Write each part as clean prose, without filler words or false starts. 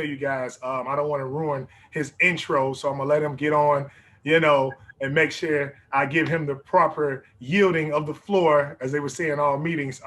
you guys, I don't want to ruin his intro, so I'm gonna let him get on, you know, and make sure I give him the proper yielding of the floor, as they would say in all meetings.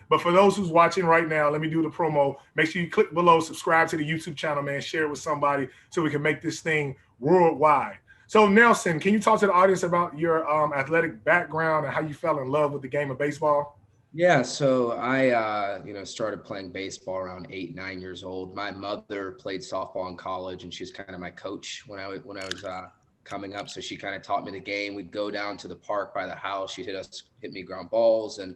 But for those who's watching right now, let me do the promo. Make sure you click below, subscribe to the YouTube channel, man. Share it with somebody so we can make this thing worldwide. So Nelson, can you talk to the audience about your athletic background and how you fell in love with the game of baseball? Yeah, so I, started playing baseball around 8, 9 years old. My mother played softball in college, and she was kind of my coach when I was coming up. So she kind of taught me the game. We'd go down to the park by the house. She'd hit me ground balls, and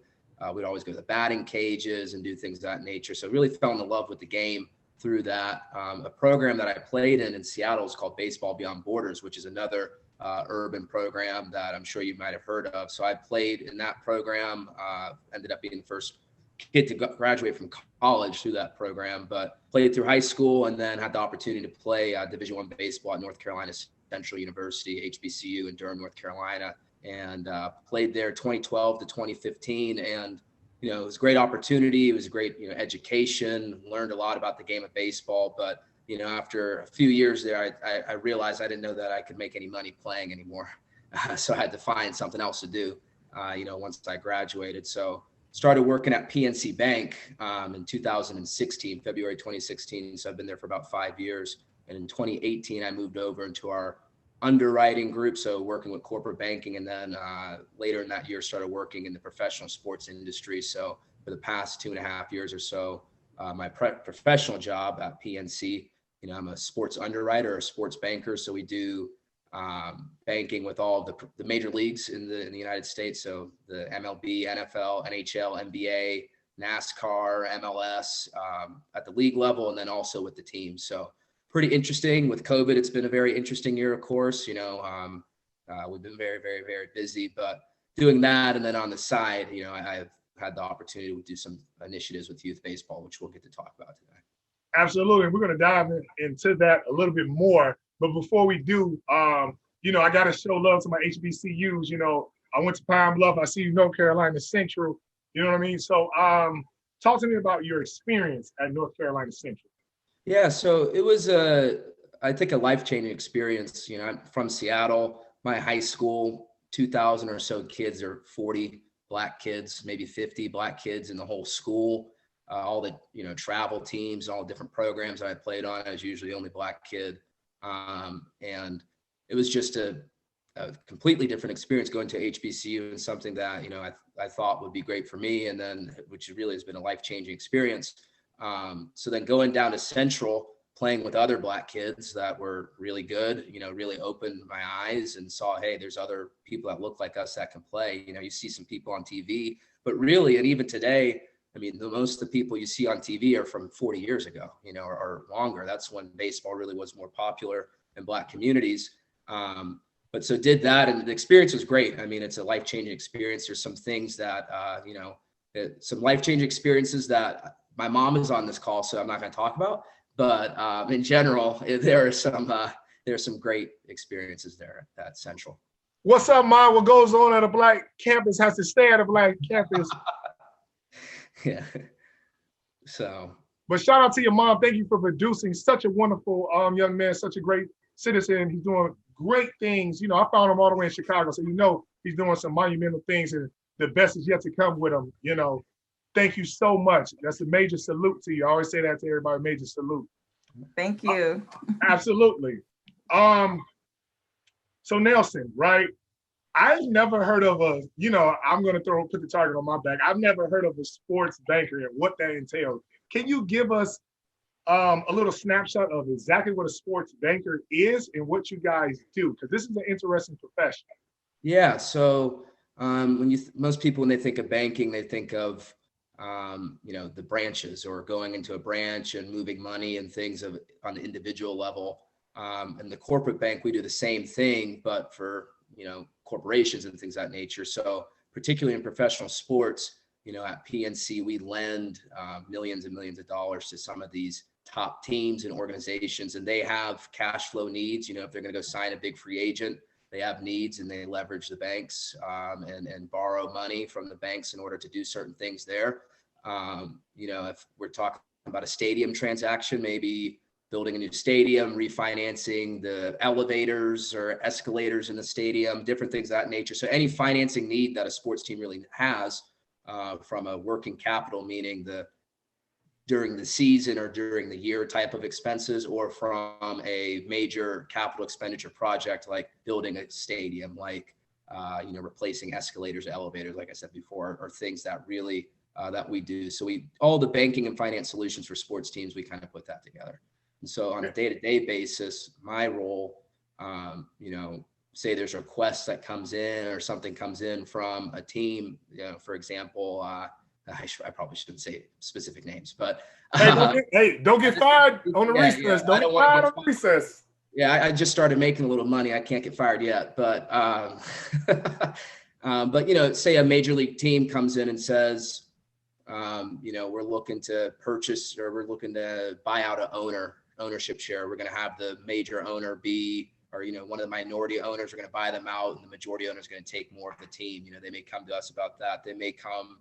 we'd always go to the batting cages and do things of that nature. So really fell in love with the game through that. A program that I played in Seattle is called Baseball Beyond Borders, which is another urban program that I'm sure you might have heard of. So I played in that program, ended up being the first kid to graduate from college through that program, but played through high school and then had the opportunity to play Division I baseball at North Carolina Central University, HBCU in Durham, North Carolina, and played there 2012 to 2015. And it was a great opportunity. It was a great, education, learned a lot about the game of baseball, but after a few years there, I realized I didn't know that I could make any money playing anymore. So I had to find something else to do, once I graduated. So started working at PNC Bank in 2016, February 2016. So I've been there for about 5 years. And in 2018, I moved over into our underwriting group, so working with corporate banking. And then later in that year, started working in the professional sports industry. So for the past 2.5 years or so, my professional job at PNC, I'm a sports underwriter or a sports banker. So we do banking with all of the major leagues in the United States. So the MLB, NFL, NHL, NBA, NASCAR, MLS at the league level, and then also with the team. So pretty interesting. With COVID, it's been a very interesting year, of course. We've been very, very, very busy, but doing that. And then on the side, I've had the opportunity to do some initiatives with youth baseball, which we'll get to talk about today. Absolutely. We're going to dive into that a little bit more. But before we do, I got to show love to my HBCUs. I went to Pine Bluff. I see North Carolina Central. You know what I mean? So talk to me about your experience at North Carolina Central. Yeah, so it was I think a life-changing experience. I'm from Seattle. My high school, 2,000 or so kids, or 40 Black kids, maybe 50 Black kids in the whole school. All the travel teams, all the different programs I played on. I was usually the only Black kid, and it was just a completely different experience going to HBCU, and something that I thought would be great for me, and then which really has been a life-changing experience. So then going down to Central, playing with other Black kids that were really good, really opened my eyes and saw, hey, there's other people that look like us that can play. You see some people on TV, but really, and even today, I mean, most of the people you see on TV are from 40 years ago, or longer. That's when baseball really was more popular in Black communities. But so did that, and the experience was great. I mean, it's a life-changing experience. There's some things that, some life-changing experiences that my mom is on this call, so I'm not going to talk about. But in general, there are some great experiences there at Central. What's up, Mom? What goes on at a Black campus has to stay at a Black campus. Yeah. So. But shout out to your mom. Thank you for producing such a wonderful young man, such a great citizen. He's doing great things. I found him all the way in Chicago, so he's doing some monumental things, and the best is yet to come with him. Thank you so much. That's a major salute to you. I always say that to everybody, major salute. Thank you. Absolutely. So Nelson, right? I've never heard of I'm going to put the target on my back. I've never heard of a sports banker and what that entails. Can you give us a little snapshot of exactly what a sports banker is and what you guys do? Because this is an interesting profession. Yeah. So most people, when they think of banking, they think of the branches, or going into a branch and moving money and things on the individual level. And the corporate bank, we do the same thing, but for, corporations and things of that nature. So particularly in professional sports, at PNC, we lend millions and millions of dollars to some of these top teams and organizations, and they have cash flow needs. If they're going to go sign a big free agent, they have needs, and they leverage the banks and borrow money from the banks in order to do certain things there. If we're talking about a stadium transaction, maybe building a new stadium, refinancing the elevators or escalators in the stadium, different things of that nature. So any financing need that a sports team really has from a working capital, meaning during the season or during the year type of expenses, or from a major capital expenditure project like building a stadium, like replacing escalators, elevators, like I said before, are things that really that we do. So all the banking and finance solutions for sports teams, we kind of put that together. And so on a day-to-day basis, my role, say there's a request that comes in or something comes in from a team, for example, I probably shouldn't say specific names, but don't get fired on the recess. Don't get fired on the recess. Yeah, I just started making a little money. I can't get fired yet, but but say a major league team comes in and says, we're looking to purchase, or we're looking to buy out an ownership share. We're going to have the major owner be, or one of the minority owners are going to buy them out, and the majority owner is going to take more of the team. They may come to us about that. They may come.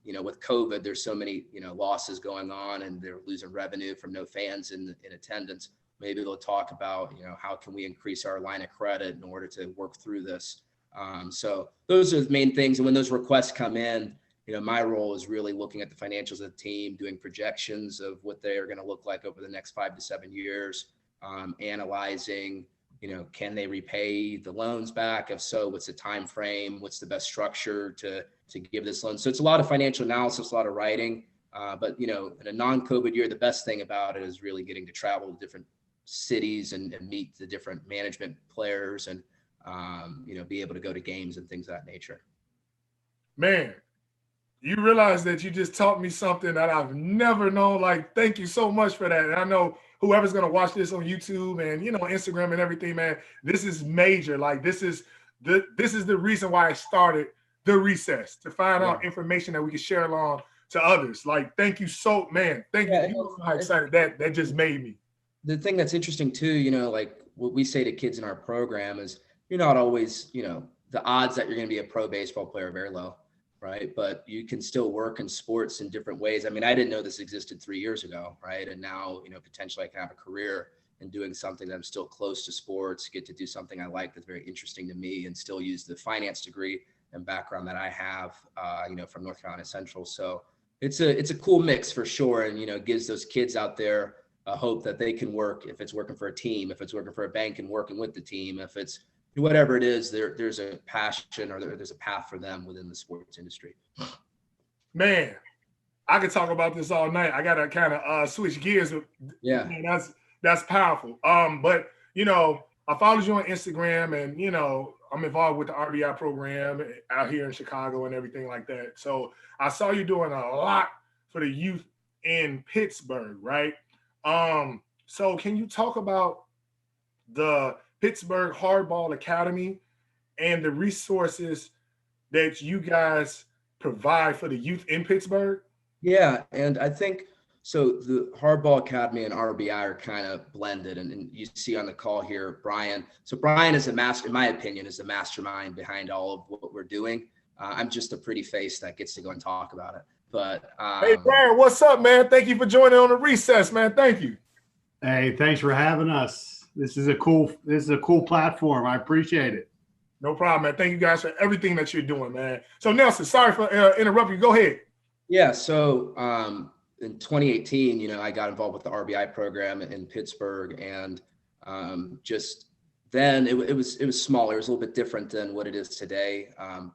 With COVID, there's so many, losses going on, and they're losing revenue from no fans in attendance. Maybe they'll talk about, how can we increase our line of credit in order to work through this. So those are the main things. And when those requests come in, my role is really looking at the financials of the team, doing projections of what they are going to look like over the next 5 to 7 years, analyzing, can they repay the loans back? If so, what's the time frame? What's the best structure to give this loan? So it's a lot of financial analysis, a lot of writing. But in a non-COVID year, the best thing about it is really getting to travel to different cities and meet the different management players and be able to go to games and things of that nature. Man, you realize that you just taught me something that I've never known. Like, thank you so much for that. And I know whoever's going to watch this on YouTube and, Instagram and everything, man, this is major. Like, this is the reason why I started the recess, to find out information that we can share along to others. Like, thank you so, man. Thank you. You know how excited that just made me. The thing that's interesting too, like what we say to kids in our program is, you're not always, the odds that you're going to be a pro baseball player are very low, right? But you can still work in sports in different ways. I mean, I didn't know this existed 3 years ago, right? And now, potentially I can have a career in doing something that I'm still close to sports, get to do something I like that's very interesting to me, and still use the finance degree and background that I have, from North Carolina Central. So it's a cool mix for sure. And, gives those kids out there a hope that they can work, if it's working for a team, if it's working for a bank and working with the team, if it's whatever it is, there's a passion or there's a path for them within the sports industry. Man, I could talk about this all night. I got to kind of switch gears. Yeah. Man, that's powerful. But, I followed you on Instagram, and, I'm involved with the RBI program out here in Chicago and everything like that. So I saw you doing a lot for the youth in Pittsburgh, right? So can you talk about the Pittsburgh Hardball Academy and the resources that you guys provide for the youth in Pittsburgh? Yeah, and I think so. The Hardball Academy and RBI are kind of blended, and you see on the call here, Brian. So Brian is in my opinion, is the mastermind behind all of what we're doing. I'm just a pretty face that gets to go and talk about it. But hey, Brian, what's up, man? Thank you for joining on the recess, man. Thank you. Hey, thanks for having us. This is a cool platform. I appreciate it. No problem, man. Thank you guys for everything that you're doing, man. So Nelson, sorry for interrupting you. Go ahead. Yeah. So in 2018, I got involved with the RBI program in Pittsburgh, and just then it was smaller. It was a little bit different than what it is today.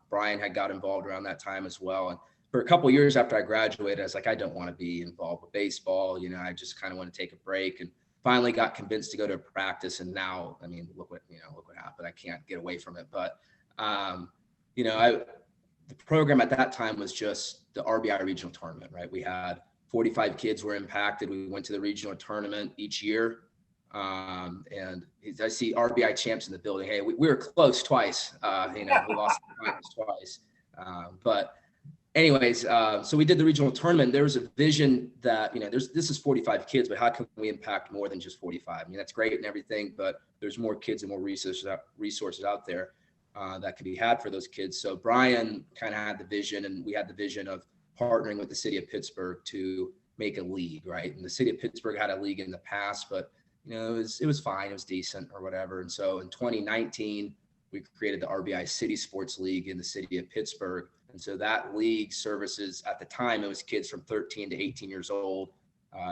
Brian had got involved around that time as well. And for a couple of years after I graduated, I was like, I don't want to be involved with baseball. I just kind of want to take a break, and finally got convinced to go to practice. And now, I mean, look what happened. I can't get away from it. But, the program at that time was just the RBI regional tournament, right? We had 45 kids were impacted. We went to the regional tournament each year. And I see RBI champs in the building. Hey, we were close twice. We lost the finals twice. But anyways, so we did the regional tournament. There was a vision that, this is 45 kids, but how can we impact more than just 45? I mean, that's great and everything, but there's more kids and more resources out there that can be had for those kids. So Brian kind of had the vision, and we had the vision of partnering with the city of Pittsburgh to make a league, right? And the city of Pittsburgh had a league in the past, but you know, it was fine, it was decent or whatever. And so in 2019, we created the RBI City Sports League in the city of Pittsburgh. And so that league services, at the time, it was kids from 13 to 18 years old,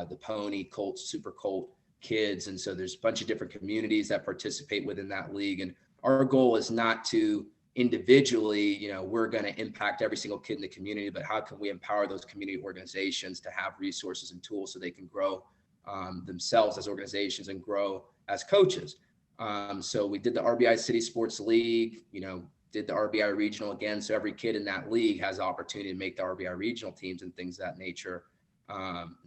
the Pony, Colt, Super Colt kids. And so there's a bunch of different communities that participate within that league. And our goal is not to individually, you know, we're going to impact every single kid in the community, but how can we empower those community organizations to have resources and tools so they can grow themselves as organizations and grow as coaches. So we did the RBI City Sports League, you know, did the RBI Regional again. So every kid in that league has the opportunity to make the RBI Regional teams and things of that nature.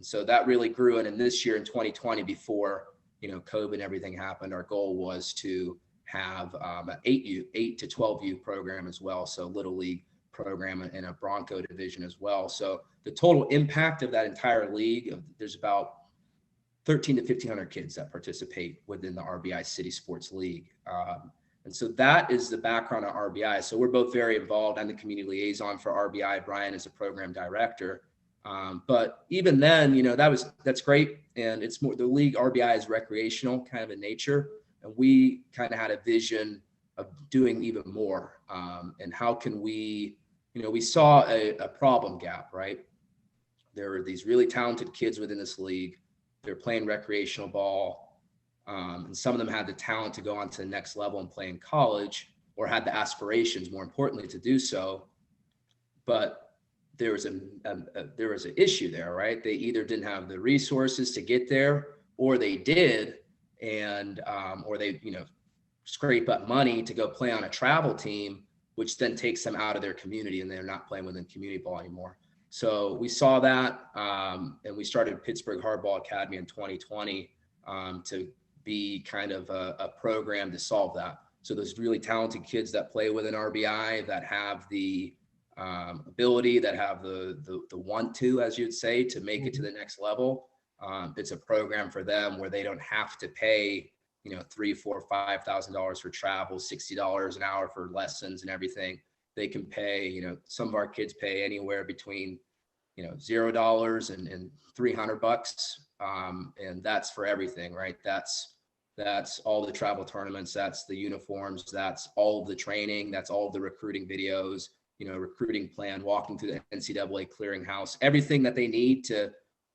So that really grew. And in this year, in 2020, before, you know, COVID and everything happened, our goal was to have an 8 to 12U program as well. So Little League program and a Bronco division as well. So the total impact of that entire league, there's about 13 to 1,500 kids that participate within the RBI City Sports League. And so that is the background of RBI. So we're both very involved. I'm the community liaison for RBI. Brian is a program director. But even then, you know, that's great. And it's more, the league RBI is recreational kind of in nature. And we kind of had a vision of doing even more. And how can we, you know, we saw a problem gap, right? There were these really talented kids within this league. They're playing recreational ball. And some of them had the talent to go on to the next level and play in college, or had the aspirations, more importantly, to do so. But there was an issue there, right? They either didn't have the resources to get there, or they did, and or they, you know, scrape up money to go play on a travel team, which then takes them out of their community, and they're not playing within community ball anymore. So we saw that, and we started Pittsburgh Hardball Academy in 2020 to be kind of a program to solve that. So those really talented kids that play within RBI, that have the ability, that have the want to, as you'd say, to make it to the next level. It's a program for them where they don't have to pay, you know, $3,000, $4,000, $5,000 for travel, $60 an hour for lessons and everything. They can pay, you know, some of our kids pay anywhere between, you know, $0 and $300. And that's for everything, right? That's all the travel tournaments, that's the uniforms, that's all of the training, that's all of the recruiting videos, you know, recruiting plan, walking through the NCAA clearinghouse, everything that they need to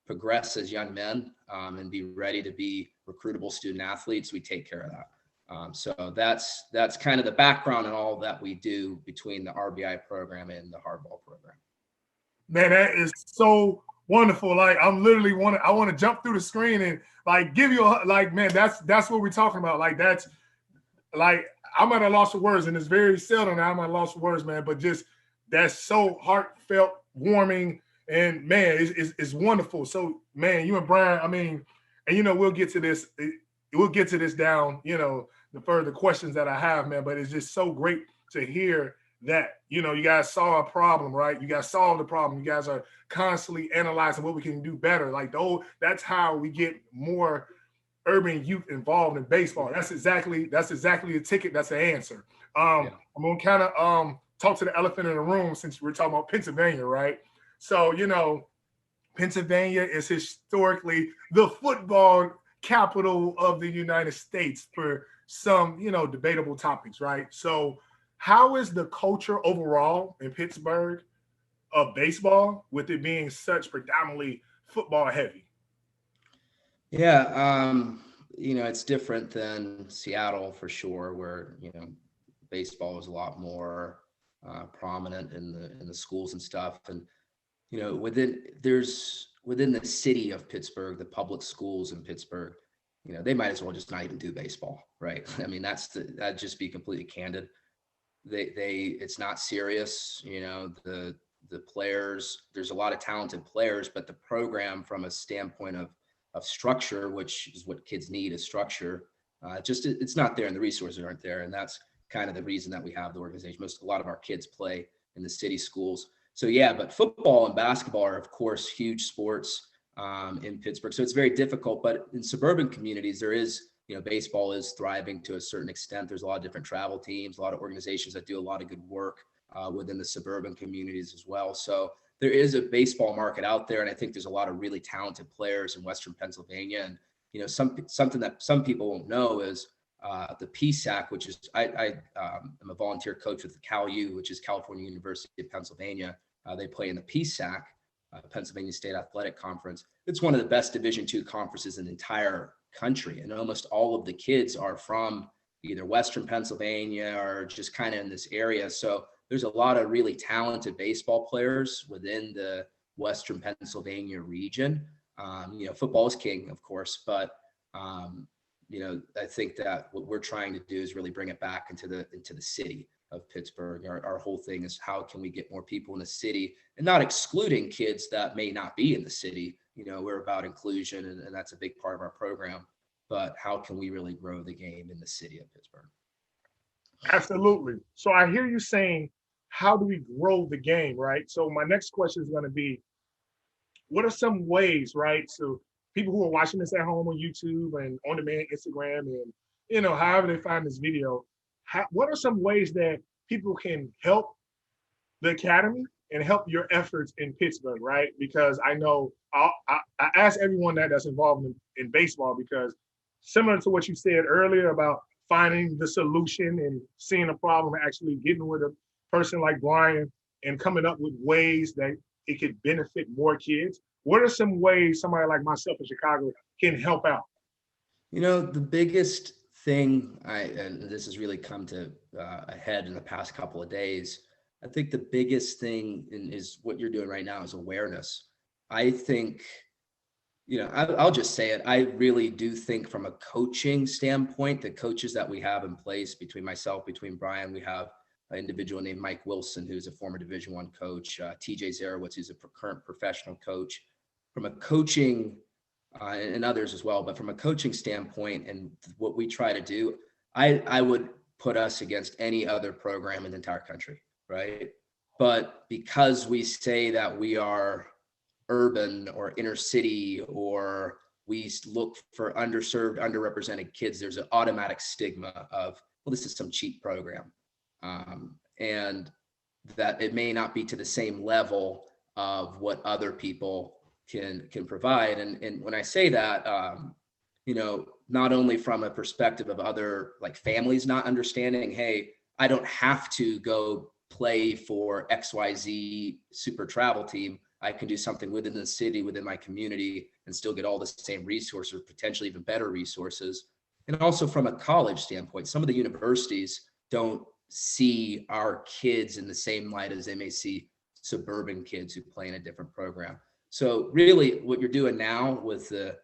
progress as young men and be ready to be recruitable student athletes. We take care of that. So that's kind of the background and all that we do between the RBI program and the hardball program. Man, that is so wonderful. Like, I'm literally I want to jump through the screen and like give you a, like, man, that's what we're talking about. Like, that's like, I'm at a loss of words, and it's very seldom that I'm at a loss of words, man. But just that's so heartfelt, warming, and man, it's wonderful. So, man, you and Brian, I mean, and you know, we'll get to this down, you know, the further questions that I have, man. But it's just so great to hear that, you know, you guys saw a problem, right? You guys solved the problem. You guys are constantly analyzing what we can do better. Like, that's how we get more urban youth involved in baseball. That's exactly the ticket. That's the answer. I'm gonna kind of talk to the elephant in the room, since we're talking about Pennsylvania, right? So, you know, Pennsylvania is historically the football capital of the United States for some, you know, debatable topics, right? So how is the culture overall in Pittsburgh of baseball, with it being such predominantly football heavy? Yeah, you know, it's different than Seattle for sure, where, you know, baseball is a lot more prominent in the schools and stuff. And, you know, within the city of Pittsburgh, the public schools in Pittsburgh, you know, they might as well just not even do baseball, right? I mean, that'd just be completely candid. It's not serious, you know, the players, there's a lot of talented players, but the program, from a standpoint of structure, which is what kids need, is structure, it's not there, and the resources aren't there. And that's kind of the reason that we have the organization. A lot of our kids play in the city schools. So yeah, but football and basketball are, of course, huge sports in Pittsburgh. So it's very difficult, but in suburban communities, there is, you know, baseball is thriving to a certain extent. There's a lot of different travel teams, a lot of organizations that do a lot of good work within the suburban communities as well. So there is a baseball market out there. And I think there's a lot of really talented players in Western Pennsylvania. And, you know, something that some people won't know is the PSAC, which is, I'm a volunteer coach with the Cal U, which is California University of Pennsylvania. They play in the PSAC, Pennsylvania State Athletic Conference. It's one of the best Division II conferences in the entire country. And almost all of the kids are from either Western Pennsylvania or just kind of in this area. So there's a lot of really talented baseball players within the Western Pennsylvania region. You know, football is king, of course, but you know, I think that what we're trying to do is really bring it back into the city of Pittsburgh. Our whole thing is how can we get more people in the city, and not excluding kids that may not be in the city. You know, we're about inclusion, and that's a big part of our program. But how can we really grow the game in the city of Pittsburgh? Absolutely. So I hear you saying, how do we grow the game, right? So my next question is going to be, what are some ways, right? So people who are watching this at home on YouTube and on demand Instagram and, you know, however they find this video, what are some ways that people can help the academy and help your efforts in Pittsburgh, right? Because I know I ask everyone that's involved in baseball, because similar to what you said earlier about finding the solution and seeing a problem, actually getting with a person like Brian and coming up with ways that it could benefit more kids. What are some ways somebody like myself in Chicago can help out? You know, the biggest thing, and this has really come to a head in the past couple of days, I think the biggest thing is what you're doing right now is awareness. I think, you know, I'll just say it. I really do think from a coaching standpoint, the coaches that we have in place, between myself, between Brian, we have an individual named Mike Wilson, who's a former Division I coach, TJ Zarowitz, who's a current professional coach. From a coaching, and others as well, but from a coaching standpoint and what we try to do, I would put us against any other program in the entire country, right? But because we say that we are urban or inner city, or we look for underserved, underrepresented kids, there's an automatic stigma of, well, this is some cheap program. And that it may not be to the same level of what other people can provide. And when I say that, you know, not only from a perspective of other like families not understanding, hey, I don't have to go play for XYZ super travel team. I can do something within the city, within my community, and still get all the same resources, potentially even better resources. And also from a college standpoint, some of the universities don't see our kids in the same light as they may see suburban kids who play in a different program. So really what you're doing now with the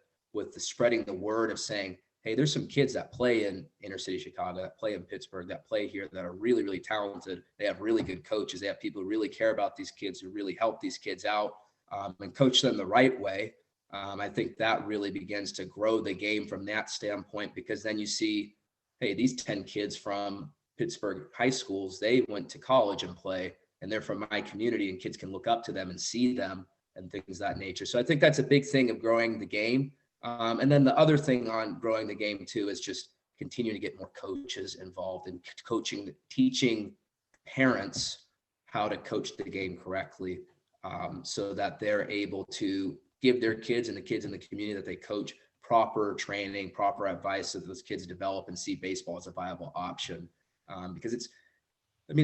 spreading the word of saying, hey, there's some kids that play in inner city Chicago, that play in Pittsburgh, that play here, that are really, really talented. They have really good coaches. They have people who really care about these kids, who really help these kids out, and coach them the right way. I think that really begins to grow the game from that standpoint, because then you see, hey, these 10 kids from Pittsburgh high schools, they went to college and play, and they're from my community, and kids can look up to them and see them and things of that nature. So I think that's a big thing of growing the game. And then the other thing on growing the game too is just continue to get more coaches involved in coaching, teaching parents how to coach the game correctly, so that they're able to give their kids and the kids in the community that they coach proper training, proper advice, so that those kids develop and see baseball as a viable option. Because it's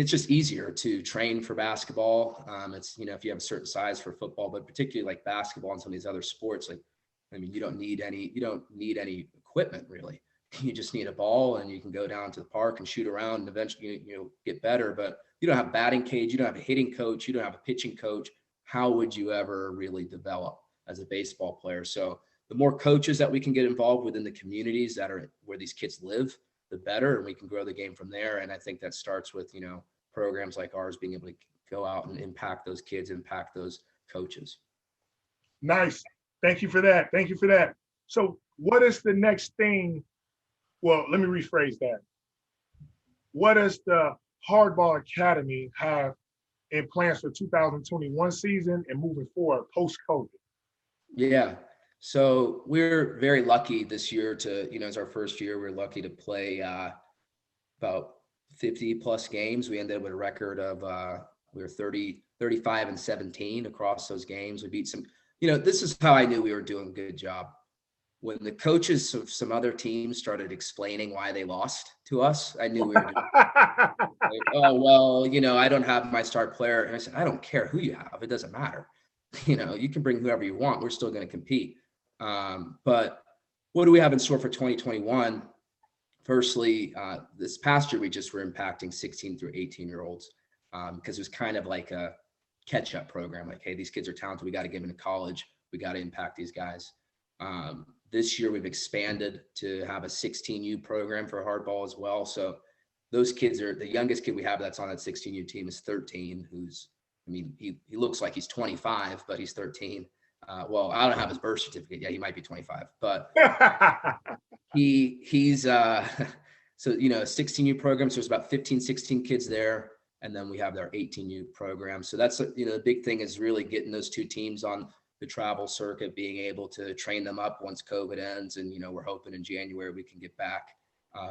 just easier to train for basketball. It's, you know, if you have a certain size for football, but particularly like basketball and some of these other sports, like, I mean, you don't need any equipment really. You just need a ball, and you can go down to the park and shoot around, and eventually you know, get better. But you don't have a batting cage, you don't have a hitting coach, you don't have a pitching coach. How would you ever really develop as a baseball player? So the more coaches that we can get involved within the communities that are where these kids live, the better, and we can grow the game from there. And I think that starts with, you know, programs like ours being able to go out and impact those kids, impact those coaches. Nice. Thank you for that. Thank you for that. So what is the next thing? Well, let me rephrase that. What does the Hardball Academy have in plans for 2021 season and moving forward post-COVID? Yeah. So we're very lucky this year to, you know, it's our first year. We're lucky to play about 50 plus games. We ended up with a record of we were 30 35-17 across those games. We beat some, this is how I knew we were doing a good job. When the coaches of some other teams started explaining why they lost to us, I knew we were doing like, oh, well, I don't have my star player. And I said, I don't care who you have. It doesn't matter. You can bring whoever you want. We're still going to compete. But what do we have in store for 2021? Firstly, this past year, we just were impacting 16 through 18-year-olds because it was kind of like a catch-up program. Like, hey, these kids are talented. We got to get them to college. We got to impact these guys. This year, we've expanded to have a 16U program for hardball as well. So those kids are the youngest kid we have that's on that 16U team is 13, he looks like he's 25, but he's 13. Well, I don't have his birth certificate. Yeah, he might be 25, but he's so, 16U program. So there's about 15, 16 kids there. And then we have our 18U program. So that's, the big thing is really getting those two teams on the travel circuit, being able to train them up once COVID ends. And, we're hoping in January we can get back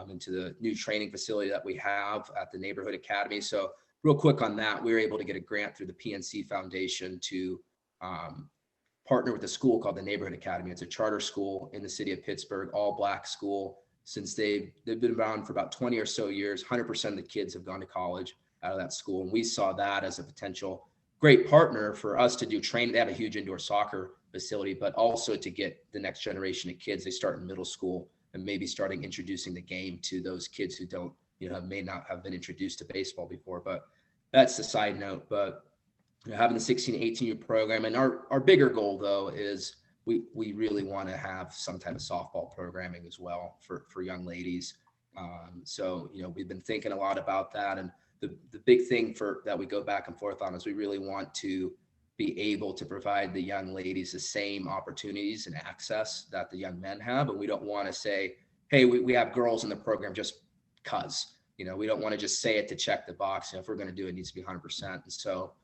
into the new training facility that we have at the Neighborhood Academy. So real quick on that, we were able to get a grant through the PNC Foundation to partner with a school called the Neighborhood Academy. It's a charter school in the city of Pittsburgh, all Black school. Since they've been around for about 20 or so years, 100% of the kids have gone to college out of that school. And we saw that as a potential great partner for us to do training. They have a huge indoor soccer facility, but also to get the next generation of kids. They start in middle school and maybe starting introducing the game to those kids who don't, may not have been introduced to baseball before. But that's the side note. But having the 16 to 18 year program, and our bigger goal though is we really want to have some type of softball programming as well for young ladies. So we've been thinking a lot about that, and the big thing that we go back and forth on is we really want to be able to provide the young ladies the same opportunities and access that the young men have. And we don't want to say, hey, we have girls in the program just because, we don't want to just say it to check the box. If we're going to do it, it needs to be 100%. And so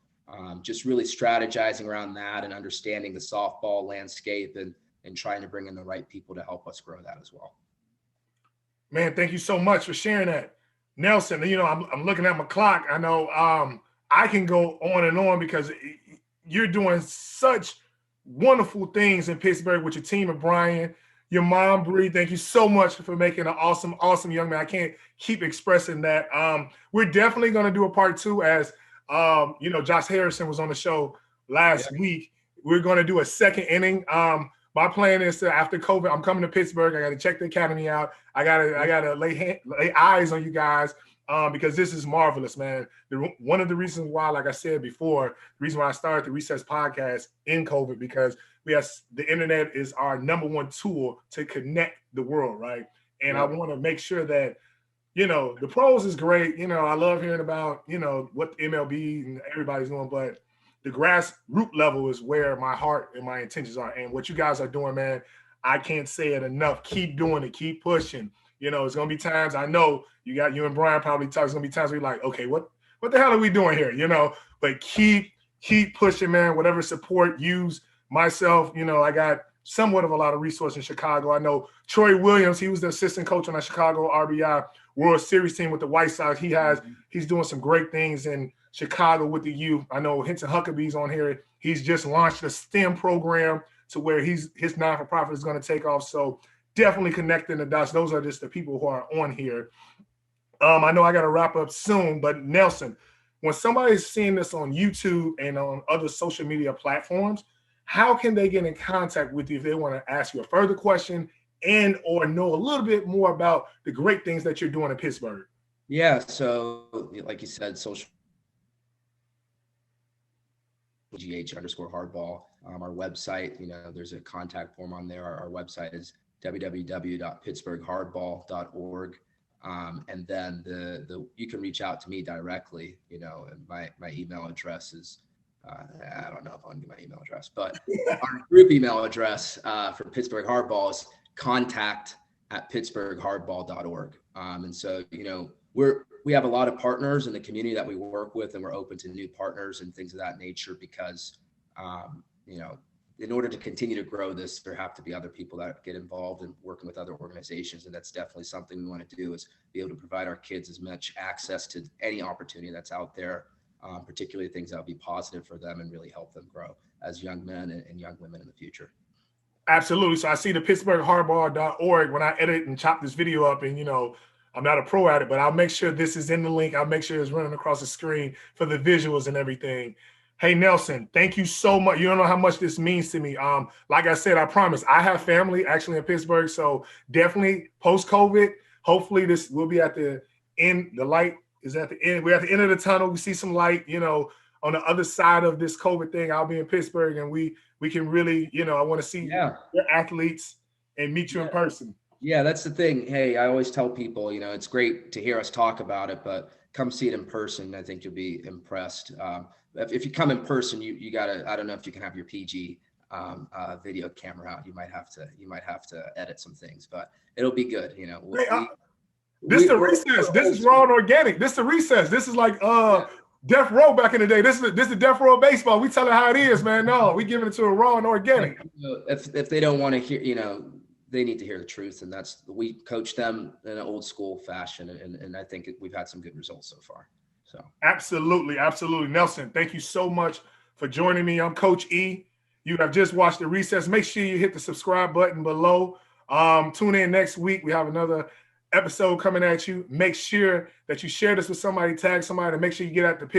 just really strategizing around that and understanding the softball landscape and trying to bring in the right people to help us grow that as well. Man, thank you so much for sharing that. Nelson, I'm looking at my clock. I know I can go on and on because you're doing such wonderful things in Pittsburgh with your team of Brian, your mom, Bree. Thank you so much for making an awesome, awesome young man. I can't keep expressing that. We're definitely going to do a part 2 as, Josh Harrison was on the show last week. We're going to do a second inning. My plan is to, after COVID, I'm coming to Pittsburgh. I got to check the academy out. I gotta lay eyes on you guys because this is marvelous, man. One of the reasons why, like I said before, the reason why I started the Recess podcast in COVID, because the internet is our #1 tool to connect the world, right? And I want to make sure that, the pros is great. I love hearing about, what the MLB and everybody's doing, but the grassroots level is where my heart and my intentions are. And what you guys are doing, man, I can't say it enough. Keep doing it. Keep pushing. It's going to be times, I know you and Brian probably talk. It's going to be times where you're like, okay, what the hell are we doing here? But keep pushing, man. Whatever support, use myself. I got somewhat of a lot of resources in Chicago. I know Troy Williams, he was the assistant coach on the Chicago RBI World Series team with the White Sox. He's doing some great things in Chicago with the youth. I know Hinton Huckabee's on here. He's just launched a STEM program to where his non-for-profit is going to take off. So definitely connecting the dots. Those are just the people who are on here. I know I got to wrap up soon, but Nelson, when somebody's seeing this on YouTube and on other social media platforms, how can they get in contact with you if they want to ask you a further question and or know a little bit more about the great things that you're doing in Pittsburgh? Yeah, so like you said, social GH_hardball. Our website, there's a contact form on there. Our website is www.pittsburghhardball.org. And then you can reach out to me directly, and my email address is, I don't know if I want to give my email address, but our group email address for Pittsburgh Hardball is contact@pittsburghhardball.org. And so, we have a lot of partners in the community that we work with, and we're open to new partners and things of that nature because, in order to continue to grow this, there have to be other people that get involved in working with other organizations. And that's definitely something we want to do, is be able to provide our kids as much access to any opportunity that's out there. particularly things that would be positive for them and really help them grow as young men and young women in the future. Absolutely. So I see the Pittsburgh Hardball.org when I edit and chop this video up, and I'm not a pro at it, but I'll make sure this is in the link. I'll make sure it's running across the screen for the visuals and everything. Hey, Nelson, thank you so much. You don't know how much this means to me. Like I said, I promise I have family actually in Pittsburgh. So definitely post-COVID, hopefully this will be at the end. The light is at the end. We're at the end of the tunnel. We see some light, on the other side of this COVID thing. I'll be in Pittsburgh, and we can really, I want to see your athletes and meet you in person. Yeah, that's the thing. Hey, I always tell people, it's great to hear us talk about it, but come see it in person. I think you'll be impressed. If you come in person, you gotta, I don't know if you can have your PG video camera out. You might have to edit some things, but it'll be good. This is the recess. This is raw and organic. This is the recess. This is like Death Row back in the day. This is the Death Row baseball. We tell it how it is, man. No, we giving it to a raw and organic. If they don't want to hear, they need to hear the truth, and we coach them in an old school fashion, and I think we've had some good results so far. So absolutely, Nelson, thank you so much for joining me. I'm Coach E. You have just watched the recess. Make sure you hit the subscribe button below. Tune in next week. We have another episode coming at you. Make sure that you share this with somebody, tag somebody, to make sure you get out the pitch.